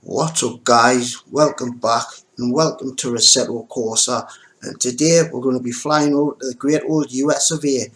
What's up guys, welcome back and welcome to Assetto Corsa, and today we're going to be flying over to the great old US of A.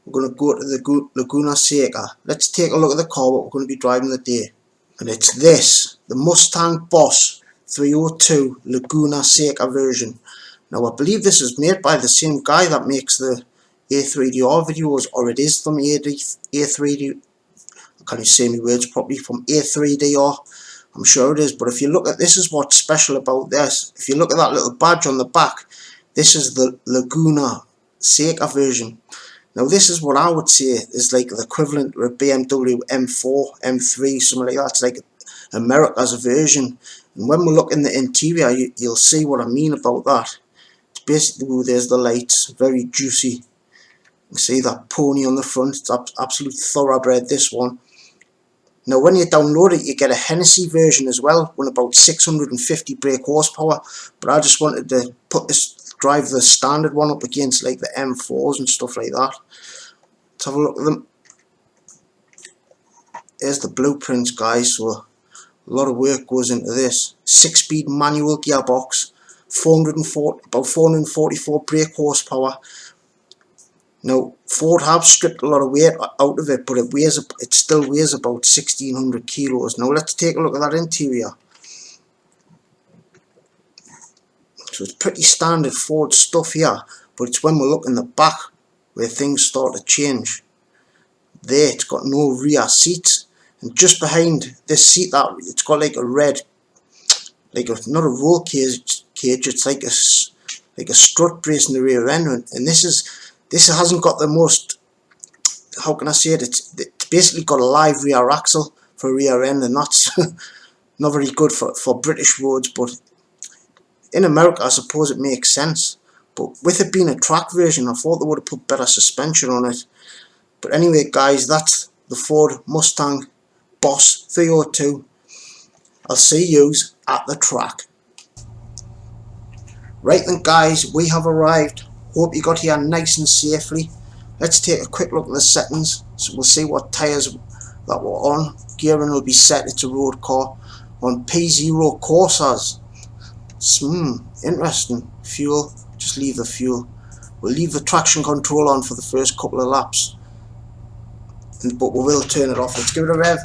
We're going to go to the Laguna Seca. Let's take a look at the car what we're going to be driving today. And it's this, the Mustang Boss 302 Laguna Seca version. Now I believe this is made by the same guy that makes the A3DR videos, or it is from A3D, I can't even say my words properly, from A3DR. I'm sure it is, but if you look at this, is what's special about this. If you look at that little badge on the back, this is the Laguna Seca version. Now this is what I would say is like the equivalent to a BMW M4, M3, something like that. It's like America's version. And when we look in the interior, you'll see what I mean about that. It's basically, there's the lights, very juicy. You can see that pony on the front. It's absolute thoroughbred, this one. Now when you download it, you get a Hennessy version as well, with about 650 brake horsepower, but I just wanted to drive the standard one up against like the M4s and stuff like that. Let's have a look at them. There's the blueprints, guys, so a lot of work goes into this. 6-speed manual gearbox, about 444 brake horsepower. Now, Ford have stripped a lot of weight out of it, but it still weighs about 1600 kilos. Now let's take a look at that interior. So it's pretty standard Ford stuff here, but it's when we look in the back where things start to change. There, it's got no rear seats, and just behind this seat, it's got like a red, not a roll cage. It's like a strut brace in the rear end, and this hasn't got the most, how can I say it, it's basically got a live rear axle for rear end, and that's not very good for British roads, but in America I suppose it makes sense. But with it being a track version, I thought they would have put better suspension on it. But anyway guys, that's the Ford Mustang Boss 302. I'll see yous at the track. Right then guys, we have arrived. Hope you got here nice and safely. Let's take a quick look at the settings. So we'll see what tyres that we're on. Gearing will be set, it's a road car. On P0 Corsas. Interesting. Fuel, just leave the fuel. We'll leave the traction control on for the first couple of laps. But we will turn it off. Let's give it a rev.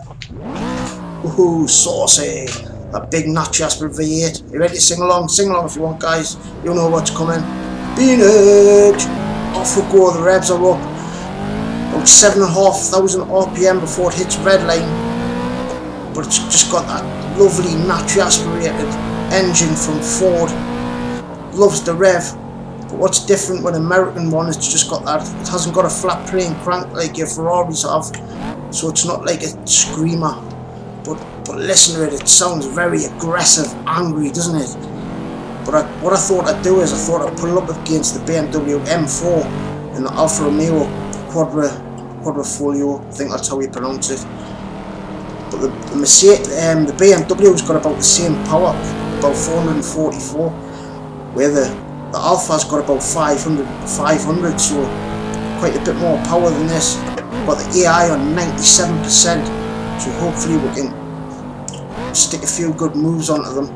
Woohoo, saucy. That big Nacho Aspirate V8. You ready to sing along? Sing along if you want guys. You know what's coming. Beanage! Off we go, the revs are up. About 7,500 RPM before it hits red line. But it's just got that lovely naturally aspirated engine from Ford. Loves the rev. But what's different with an American one, it's just got that, it hasn't got a flat plane crank like your Ferraris have. So it's not like a screamer. But listen to it, it sounds very aggressive, angry, doesn't it? But what I thought I'd do is I thought I'd put it up against the BMW M4 and the Alfa Romeo Quadrifoglio, I think that's how you pronounce it. But the BMW's got about the same power, about 444, where the Alfa's got about 500, so quite a bit more power than this. Got the AI on 97%, so hopefully we can stick a few good moves onto them.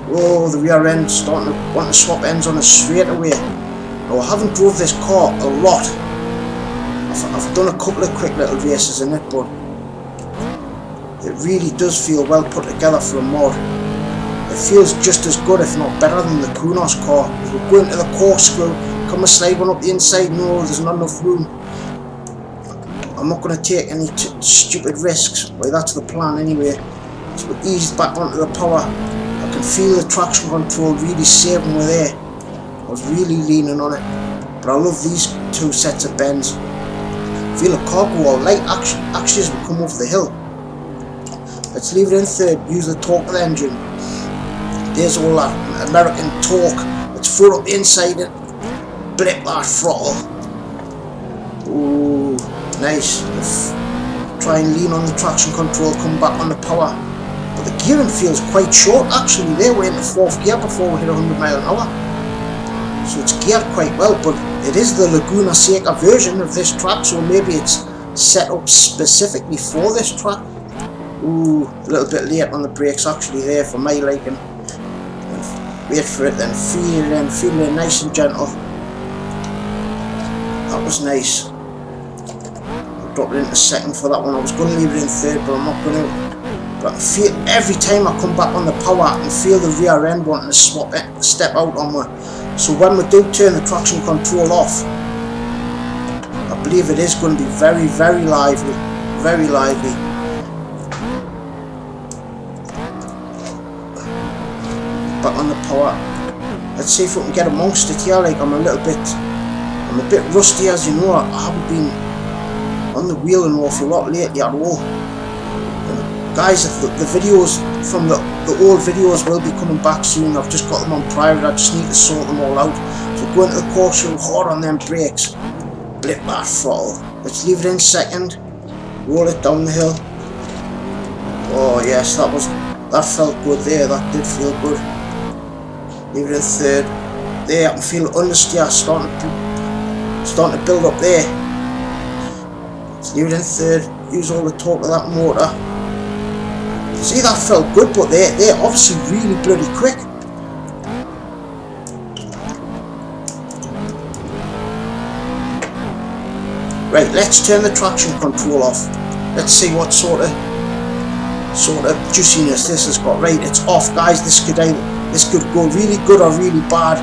Whoa, the rear end starting to want to swap ends on us straight away. Now I haven't drove this car a lot. I've done a couple of quick little races in it, but it really does feel well put together for a mod. It feels just as good, if not better, than the Kunos car. If we're going to the corkscrew, can we slide one up the inside? No, there's not enough room. I'm not going to take any stupid risks. Well, that's the plan anyway. So we eased back onto the power. I can feel the traction control really saving me there. I was really leaning on it. But I love these two sets of bends. Feel a car go all light actually as we come over the hill. Let's leave it in third, use the torque of the engine. There's all that American torque. Let's throw it up inside it. Blip that throttle. Ooh, nice. Let's try and lean on the traction control, come back on the power. But the gearing feels quite short actually. There we're into 4th gear before we hit 100 miles an hour. So it's geared quite well, but it is the Laguna Seca version of this track, so maybe it's set up specifically for this track. Ooh, a little bit late on the brakes actually there for my liking. Wait for it, then feel it nice and gentle. That was nice. I'll drop it into second for that one. I was going to leave it in third, but I'm not going to. But I feel every time I come back on the power, I can feel the rear end wanting to step out on me. So when we do turn the traction control off, I believe it is going to be very, very lively. Very lively. Back on the power. Let's see if we can get amongst it here. Like I'm a bit rusty, as you know. I haven't been on the wheel an awful lot lately at all. And guys, the videos from the old videos will be coming back soon. I've just got them on private. I just need to sort them all out. So go into the caution hard on them brakes. Blip that throttle. Let's leave it in second. Roll it down the hill. Oh yes, that felt good there. That did feel good. Leave it in third. There, I can feel the understeer starting to build up there. Let's leave it in third. Use all the torque of that motor. See, that felt good, but they're obviously really bloody quick. Right, let's turn the traction control off. Let's see what sort of juiciness this has got. Right, it's off, guys. This could go really good or really bad,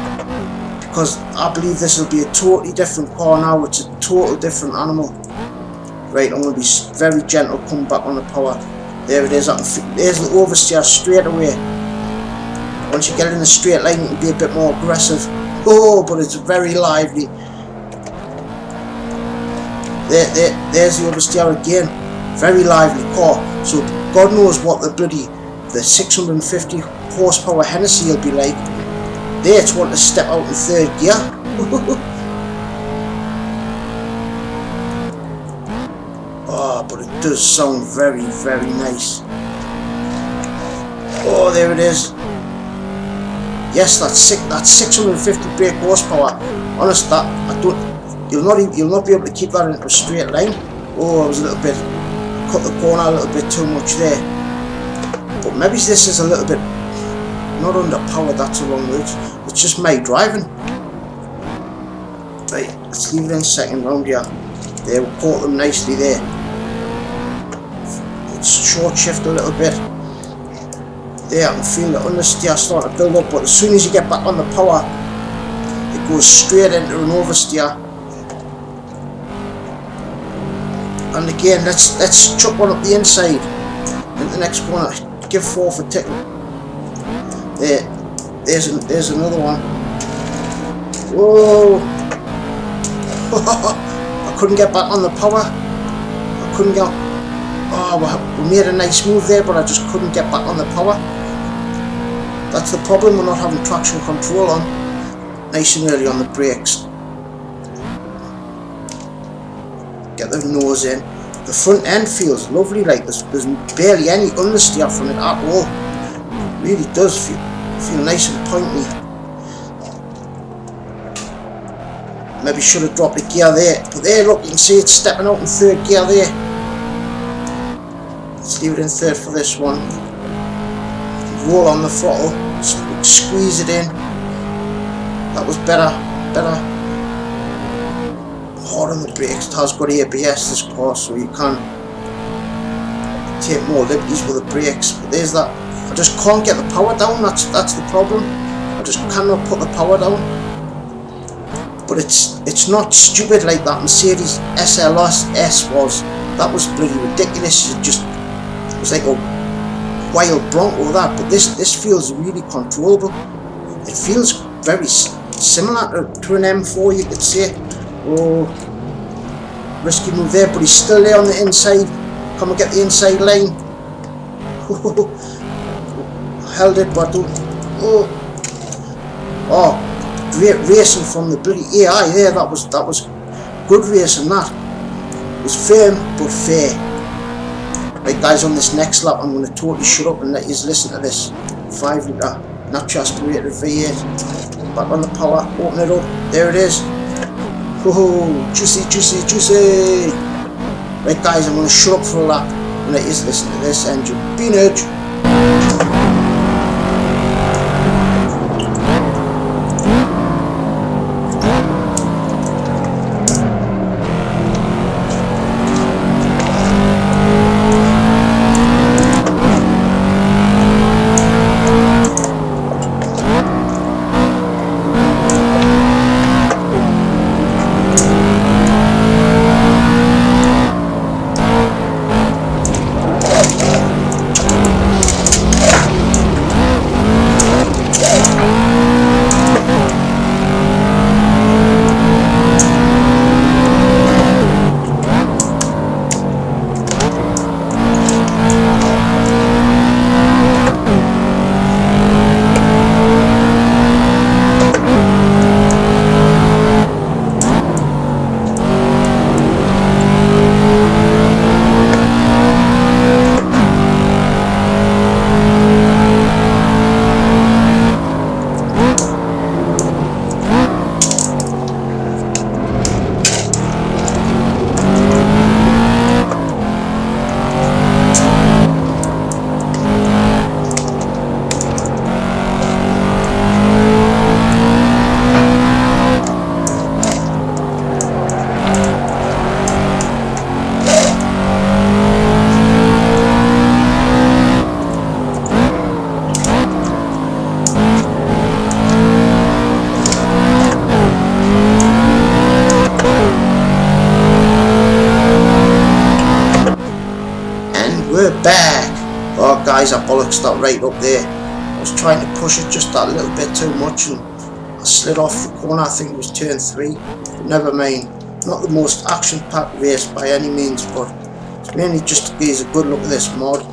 because I believe this will be a totally different car now. It's a total different animal. Right, I'm going to be very gentle coming back on the power. There it is. There's the oversteer straight away. Once you get it in a straight line, you can be a bit more aggressive. Oh, but it's very lively. There's the oversteer again. Very lively car. So God knows what the 650 horsepower Hennessy will be like. There, it's wanting to step out in third gear. Oh, but it does sound very, very nice. Oh, there it is. Yes, that's 650 brake horsepower. Honest, you'll not be able to keep that into a straight line. Oh, I was cut the corner a little bit too much there. But maybe this is a little bit not underpowered. That's the wrong word. It's just my driving. Right, let's leave it in second round here. There, we caught them nicely there. Let's short shift a little bit. There, I can feel the understeer starting to build up, but as soon as you get back on the power, it goes straight into an oversteer. And again, let's chuck one up the inside. And the next corner, give 4 for tickle. There's another one. Whoa! I couldn't get back on the power. I couldn't get. Oh, we made a nice move there, but I just couldn't get back on the power. That's the problem. We're not having traction control on. Nice and early on the brakes. Get the nose in. The front end feels lovely. Like there's barely any understeer from it at all. It really does feel nice and pointy. Maybe should have dropped the gear there. But there, look, you can see it's stepping out in third gear there. Let's leave it in third for this one. Roll on the throttle. Squeeze it in. That was better. Hard on the brakes. It has got ABS, this car, so you can take more liberties with the brakes. But there's that. I just can't get the power down. That's the problem. I just cannot put the power down. But it's not stupid like that Mercedes SLS was. That was bloody ridiculous. It was like a wild Bronco, that. But this feels really controllable. It feels very similar to an M4, you could say. Oh, risky move there, but he's still there on the inside. Come and get the inside line. Held it, but oh, great racing from the bloody AI there. That was good racing. That it was firm but fair. Right, guys, on this next lap, I'm going to totally shut up and let you listen to this 5 litre natural aspirated V8. Back on the power, open it up. There it is. Oh, juicy. Right, guys, I'm going to shut up for a lap. and let you listen to this engine. Bean urge. We're back. Oh guys, I bollocksed that right up there. I was trying to push it just that little bit too much and I slid off the corner. I think it was turn 3, but never mind. Not the most action-packed race by any means, but it's mainly just to give you a good look at this mod.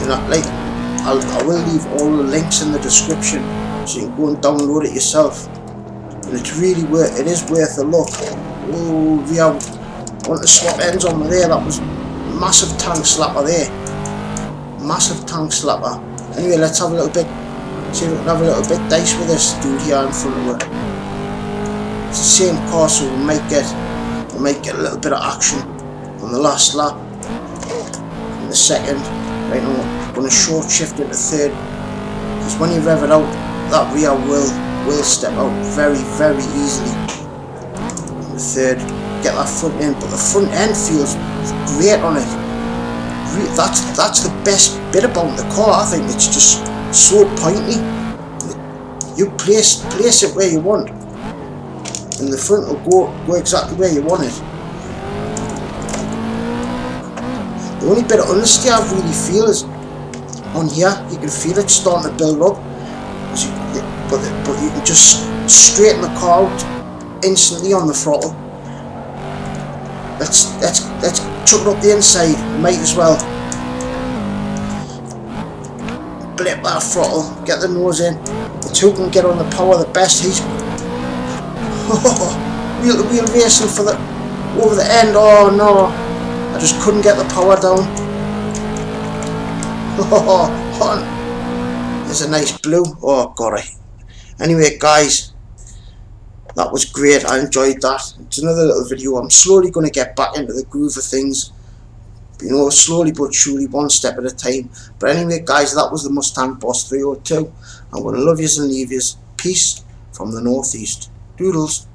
And I will leave all the links in the description so you can go and download it yourself. And it's really worth a look. Oh yeah, I want to swap ends on me there. That was massive tank slapper there. Massive tank slapper. Anyway, let's have a little bit, see if we can have a little bit dice with this dude here in front of it. It's the same car, so we might get a little bit of action on the last lap. In the second, right now I'm going to short shift into third, because when you rev it out, that rear will step out very, very easily. In the third, get that front end, but the front end feels great on it. That's the best bit about the car. I think it's just so pointy. You place it where you want, and the front will go exactly where you want it. The only bit of understeer I really feel is on here. You can feel it starting to build up, but you can just straighten the car out instantly on the throttle. Let's chuck it up the inside. Might as well. Blip that throttle. Get the nose in. It's who can get on the power the best. He's wheel to wheel racing for the over the end. Oh no! I just couldn't get the power down. There's a nice blue. Oh god. Anyway, guys. That was great, I enjoyed that. It's another little video. I'm slowly going to get back into the groove of things. You know, slowly but surely, one step at a time. But anyway, guys, that was the Mustang Boss 302. I'm going to love yous and leave yous. Peace from the northeast. Doodles.